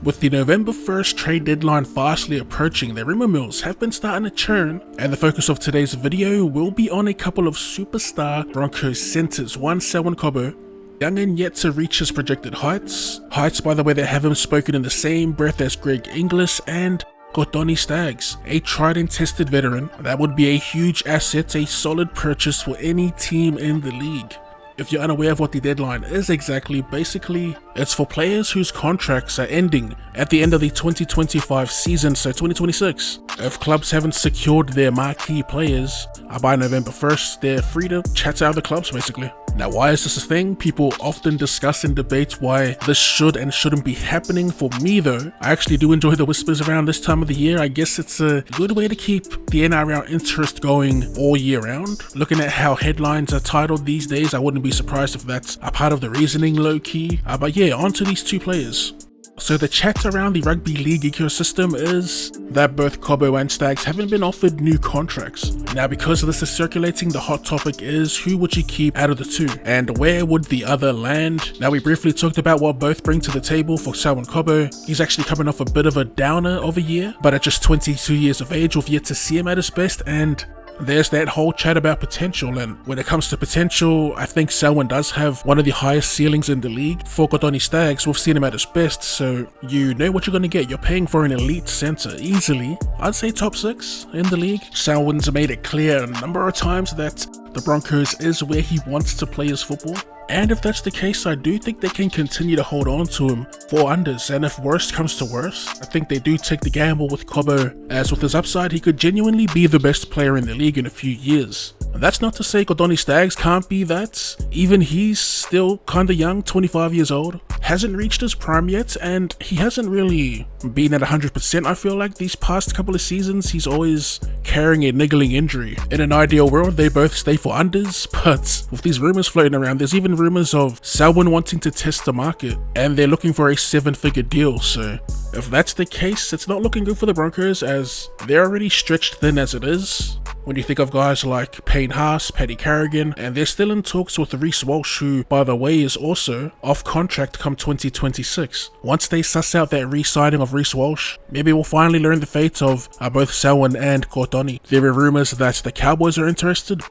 With the November 1st trade deadline fastly approaching, the rumour mills have been starting to churn, and the focus of today's video will be on a couple of superstar Broncos centres. One, Selwyn Cobbo, young and yet to reach his projected heights. Heights, by the way, that have him spoken in the same breath as Greg Inglis and Kotoni Staggs, a tried and tested veteran. That would be a huge asset, a solid purchase for any team in the league. If you're unaware of what the deadline is exactly, basically it's for players whose contracts are ending at the end of the 2025 season, so 2026. If clubs haven't secured their marquee players by November 1st, they're free to chat out of the clubs basically. Now, why is this a thing? People often discuss and debate why this should and shouldn't be happening. For me though, I actually do enjoy the whispers around this time of the year. I guess it's a good way to keep the NRL interest going all year round. Looking at how headlines are titled these days, I wouldn't be surprised if that's a part of the reasoning low-key. But yeah, on to these two players. So the chat around the rugby league ecosystem is that both Cobbo and Staggs haven't been offered new contracts. Now, because this is circulating, the hot topic is who would you keep out of the two and where would the other land? Now, we briefly talked about what both bring to the table. For Selwyn Cobbo, he's actually coming off a bit of a downer of a year, but at just 22 years of age, we've yet to see him at his best, and there's that whole chat about potential. And when it comes to potential, I think Selwyn does have one of the highest ceilings in the league. For Kotoni Staggs, we've seen him at his best, so you know what you're going to get. You're paying for an elite centre easily. I'd say top 6 in the league. Selwyn's made it clear a number of times that the Broncos is where he wants to play his football. And if that's the case, I do think they can continue to hold on to him for unders. And if worst comes to worst, I think they do take the gamble with Cobbo, as with his upside, he could genuinely be the best player in the league in a few years. And that's not to say Kotoni Staggs can't be that. Even he's still kinda young, 25 years old, hasn't reached his prime yet, and he hasn't really been at 100%. I feel like these past couple of seasons, he's always carrying a niggling injury. In an ideal world, they both stay for unders, but with these rumours floating around, there's even rumours of Selwyn wanting to test the market, and they're looking for a 7-figure deal. So if that's the case, it's not looking good for the Broncos, as they're already stretched thin as it is. When you think of guys like Payne Haas, Paddy Carrigan, and they're still in talks with Reece Walsh, who, by the way, is also off contract come 2026. Once they suss out that re-signing of Reece Walsh, maybe we'll finally learn the fate of both Selwyn and Kotoni. There are rumours that the Cowboys are interested.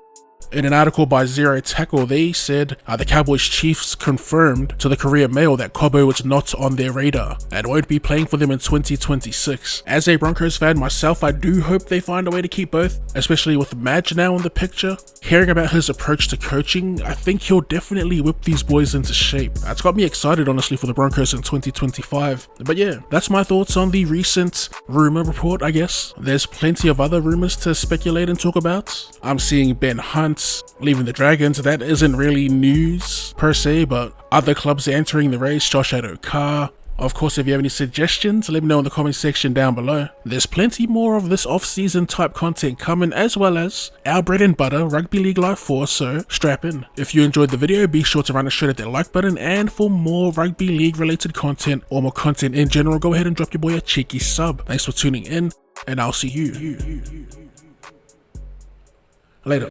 In an article by Zero Tackle, they said the Cowboys Chiefs confirmed to the Courier Mail that Cobbo is not on their radar and won't be playing for them in 2026. As a Broncos fan myself, I do hope they find a way to keep both, especially with Madge now in the picture. Hearing about his approach to coaching, I think he'll definitely whip these boys into shape. It's got me excited, honestly, for the Broncos in 2025. But yeah, that's my thoughts on the recent Rumour Report, I guess. There's plenty of other rumours to speculate and talk about. I'm seeing Ben Hunt leaving the Dragons. That isn't really news per se, but other clubs are entering the race. Josh Adokar. Of course, if you have any suggestions, let me know in the comment section down below. There's plenty more of this off-season type content coming, as well as our bread and butter Rugby League Live 4, so strap in. If you enjoyed the video, be sure to run a straight at that like button, and for more Rugby League related content, or more content in general, go ahead and drop your boy a cheeky sub. Thanks for tuning in, and I'll see you later.